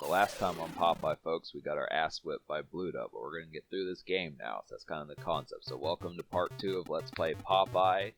So last time on Popeye, folks, we got our ass whipped by Bluto, but we're going to get through this game now, so that's kind of the concept. So welcome to part 2 of Let's Play Popeye.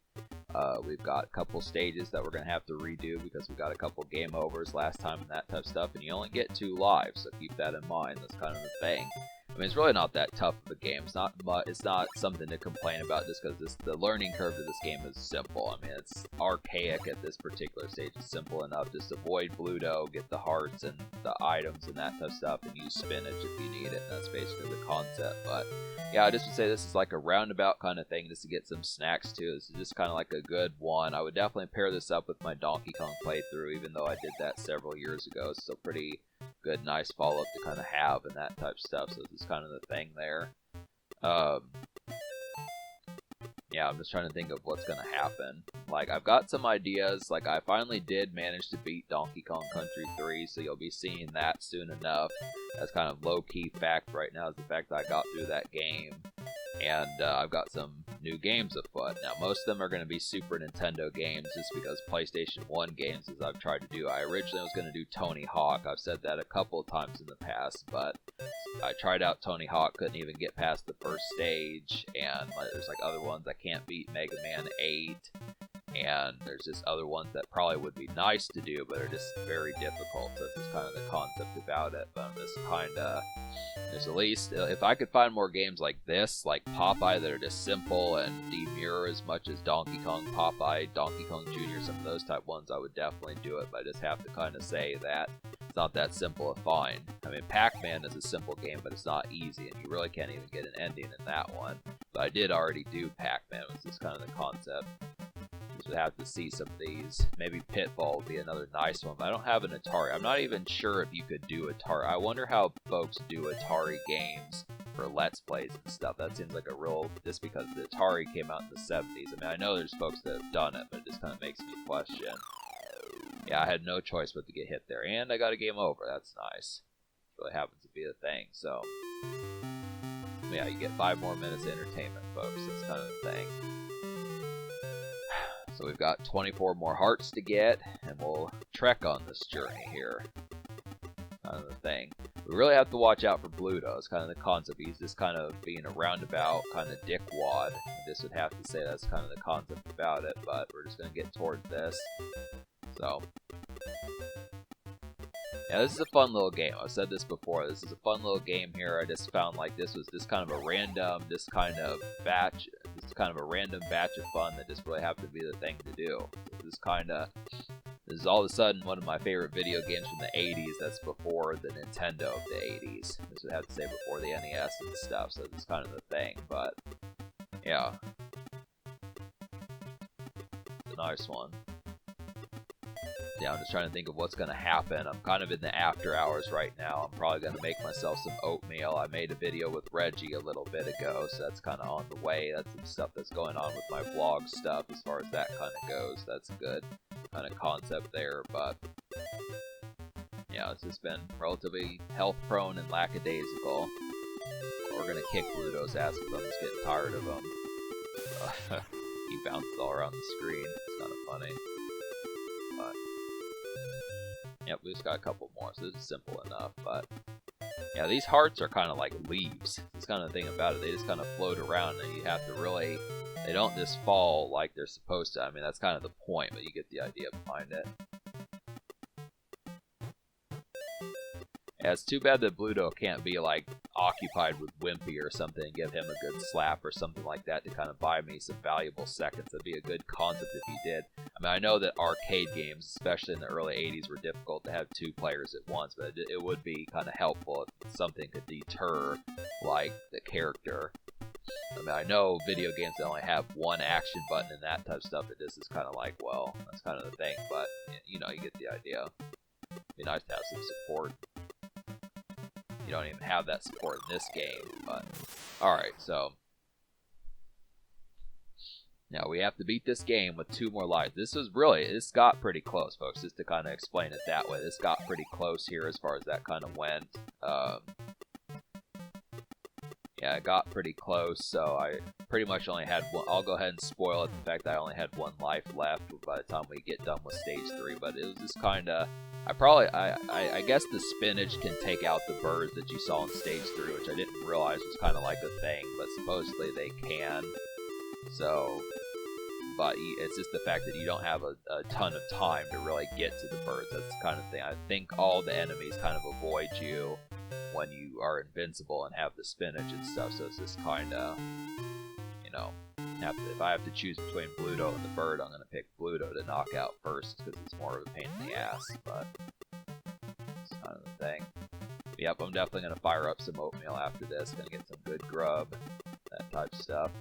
We've got a couple stages that we're going to have to redo because we got a couple game overs last time and that type of stuff, and you only get 2 lives, so keep that in mind. That's kind of the thing. I mean, it's really not that tough of a game. It's not something to complain about just because the learning curve to this game is simple. I mean, it's archaic at this particular stage. It's simple enough. Just avoid Bluto, get the hearts and the items and that type of stuff, and use Spinach if you need it. And that's basically the concept. But yeah, I just would say this is like a roundabout kind of thing just to get some snacks too. This is just kind of like a good one. I would definitely pair this up with my Donkey Kong playthrough, even though I did that several years ago. It's still pretty good, nice follow-up to kind of have and that type of stuff. So this is kind of the thing there. Yeah, I'm just trying to think of what's going to happen. Like, I've got some ideas. Like, I finally did manage to beat Donkey Kong Country 3, so you'll be seeing that soon enough. That's kind of low-key fact right now, is the fact that I got through that game. And I've got some new games afoot. Now, most of them are going to be Super Nintendo games, just because PlayStation 1 games, as I've tried to do. I originally was going to do Tony Hawk. I've said that a couple of times in the past, but I tried out Tony Hawk, couldn't even get past the first stage, and there's like other ones I can't beat, Mega Man 8, and there's just other ones that probably would be nice to do, but are just very difficult. So this is kind of the concept about it. But I'm just kind of, there's at least, if I could find more games like this, like Popeye, that are just simple and demure as much as Donkey Kong, Popeye, Donkey Kong Jr., some of those type ones, I would definitely do it. But I just have to kind of say that it's not that simple to find. I mean, Pac-Man is a simple game, but it's not easy, and you really can't even get an ending in that one. But I did already do Pac-Man, which is kind of the concept. Just would have to see some of these. Maybe Pitfall would be another nice one, but I don't have an Atari. I'm not even sure if you could do Atari. I wonder how folks do Atari games for Let's Plays and stuff. That seems like a real, just because the Atari came out in the 70s. I mean, I know there's folks that have done it, but it just kind of makes me question. Yeah, I had no choice but to get hit there, and I got a game over. That's nice. It really happens to be the thing, so yeah, you get 5 more minutes of entertainment, folks. That's kind of the thing. So we've got 24 more hearts to get, and we'll trek on this journey here. Kind of the thing. We really have to watch out for Bluto. It's kind of the concept. He's just kind of being a roundabout kind of dickwad. I just would have to say that's kind of the concept about it, but we're just going to get towards this. So yeah, this is a fun little game. I've said this before. This is a fun little game here. I just found like this was just kind of a random, just kind of a random batch of fun that just really happened to be the thing to do. This is all of a sudden one of my favorite video games from the 80s. That's before the Nintendo of the 80s. This would have to say before the NES and stuff. So this is kind of the thing. But yeah, it's a nice one. Yeah, I'm just trying to think of what's going to happen. I'm kind of in the after hours right now. I'm probably going to make myself some oatmeal. I made a video with Reggie a little bit ago, so that's kind of on the way. That's some stuff that's going on with my vlog stuff as far as that kind of goes. That's a good kind of concept there, but yeah, it's just been relatively health-prone and lackadaisical. We're going to kick Bluto's ass because I'm just getting tired of him. He bounces all around the screen. It's kind of funny. But yep, we just got a couple more, so this is simple enough, but yeah, these hearts are kind of like leaves. That's kind of the thing about it. They just kind of float around, and you have to really, they don't just fall like they're supposed to. I mean, that's kind of the point, but you get the idea behind it. Yeah, it's too bad that Bluto can't be like occupied with Wimpy or something and give him a good slap or something like that to kind of buy me some valuable seconds. That'd be a good concept if he did. I mean, I know that arcade games, especially in the early 80s, were difficult to have 2 players at once, but it would be kind of helpful if something could deter, like, the character. I mean, I know video games that only have 1 action button and that type of stuff, but this is kind of like, well, that's kind of the thing, but, you know, you get the idea. It'd be nice to have some support. You don't even have that support in this game, but alright, so now we have to beat this game with 2 more lives. This got pretty close, folks, just to kind of explain it that way. This got pretty close here as far as that kind of went. Yeah, I got pretty close, so I pretty much only had one. I'll go ahead and spoil it, the fact that I only had one life left by the time we get done with stage 3, but it was just kind of... I guess the spinach can take out the birds that you saw in stage 3, which I didn't realize was kind of like a thing, but supposedly they can. So, but it's just the fact that you don't have a ton of time to really get to the birds. That's the kind of thing. I think all the enemies kind of avoid you when you are invincible and have the spinach and stuff, so it's just kind of, you know, if I have to choose between Bluto and the bird, I'm going to pick Bluto to knock out first, because it's more of a pain in the ass, but it's kind of the thing. But yep, I'm definitely going to fire up some oatmeal after this, going to get some good grub, that type of stuff.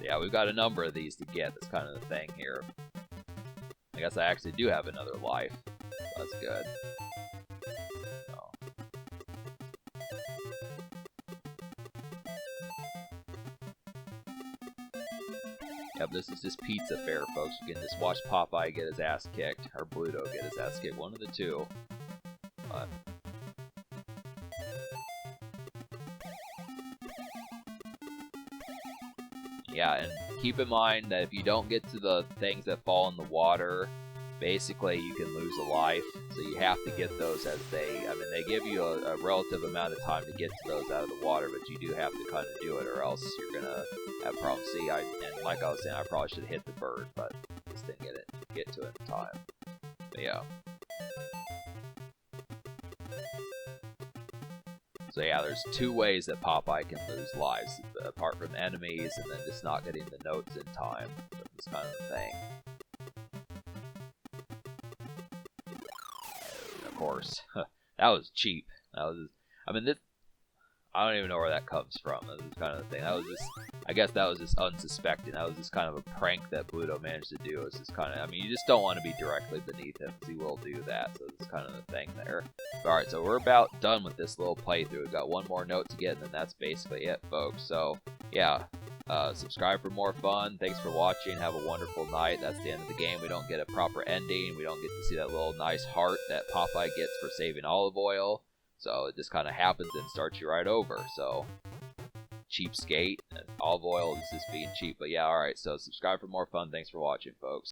Yeah, we've got a number of these to get, that's kind of the thing here. I guess I actually do have another life, so that's good. Yep, this is just pizza fare, folks. You can just watch Popeye get his ass kicked, or Bluto get his ass kicked, one of the two. But yeah, and keep in mind that if you don't get to the things that fall in the water, basically you can lose a life. So you have to get those as they give you a relative amount of time to get to those out of the water, but you do have to kind of do it, or else you're gonna have problems. See, and like I was saying, I probably should have hit the bird, but just didn't get to it in time. But yeah. So yeah, there's two ways that Popeye can lose lives, apart from enemies and then just not getting the notes in time. So this kind of thing. And of course, that was cheap. That was, I mean, this, I don't even know where that comes from. That was kind of the thing. That was just, I guess that was just unsuspecting. That was just kind of a prank that Bluto managed to do. It's just kind of, I mean, you just don't want to be directly beneath him, because he will do that. So it's kind of the thing there. Alright, so we're about done with this little playthrough. We've got one more note to get, and then that's basically it, folks. So, yeah, subscribe for more fun. Thanks for watching. Have a wonderful night. That's the end of the game. We don't get a proper ending. We don't get to see that little nice heart that Popeye gets for saving olive oil. So it just kind of happens and starts you right over. So, cheapskate, and olive oil is just being cheap. But yeah, alright, so subscribe for more fun. Thanks for watching, folks.